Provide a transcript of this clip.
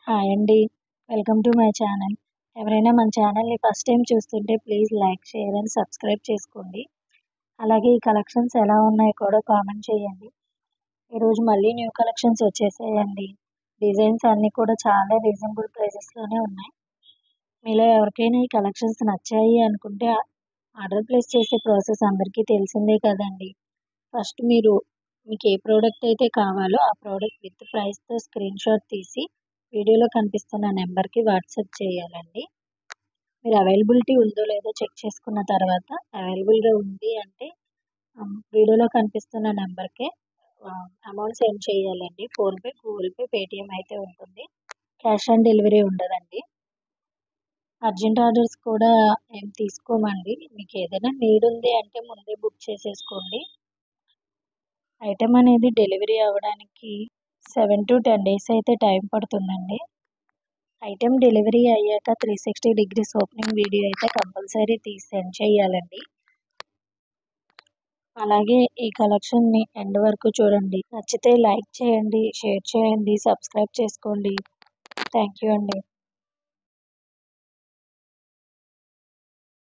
Hi అండి. Welcome to my channel. ఎవరైనా మన ఛానల్‌ని ఫస్ట్ టైం చూస్తుంటే please like, share and subscribe చేసుకోండి. అలాగే ఈ కలెక్షన్స్ ఎలా ఉన్నాయో కూడా కామెంట్ చేయండి. ఈరోజు మళ్ళీ న్యూ కలెక్షన్స్ వచ్చేసాయండి. డిజైన్స్ అన్నీ కూడా చాలా రీజనబుల్ ప్రైసెస్‌లోనే ఉన్నాయి. మీలో ఎవరికైనా ఈ కలెక్షన్స్ నచ్చాయి అనుకుంటే ఆర్డర్ ప్లేస్ చేసే ప్రాసెస్ అందరికీ తెలిసిందే కదండీ. ఫస్ట్ మీకు ఏ ప్రోడక్ట్ అయితే కావాలో ఆ ప్రోడక్ట్ విత్ ప్రైస్‌తో స్క్రీన్‌షాట్ తీసి వీడియోలో కనిపిస్తున్న నెంబర్‌కి వాట్సాప్ చేయాలండి. మీరు అవైలబిలిటీ ఉందో లేదో చెక్ చేసుకున్న తర్వాత అవైలబుల్‌గా ఉంది అంటే వీడియోలో కనిపిస్తున్న నెంబర్‌కే అమౌంట్ సెండ్ చేయాలండి. ఫోన్‌పే, గూగుల్ పే, పేటీఎం అయితే ఉంటుంది. క్యాష్ ఆన్ డెలివరీ ఉండదండి. అర్జెంట్ ఆర్డర్స్ కూడా ఏం తీసుకోమండి. మీకు ఏదైనా నీడ్ ఉంది అంటే ముందే బుక్ చేసేసుకోండి. ఐటెం అనేది డెలివరీ అవ్వడానికి 7-10 డేస్ అయితే టైం పడుతుందండి. ఐటెం డెలివరీ అయ్యాక 360 డిగ్రీస్ ఓపెనింగ్ వీడియో అయితే కంపల్సరీ తీసి సెండ్ చేయాలండి. అలాగే ఈ కలెక్షన్ని ఎండ్ వరకు చూడండి. నచ్చితే లైక్ చేయండి, షేర్ చేయండి, సబ్స్క్రైబ్ చేసుకోండి. థ్యాంక్ యూ అండి.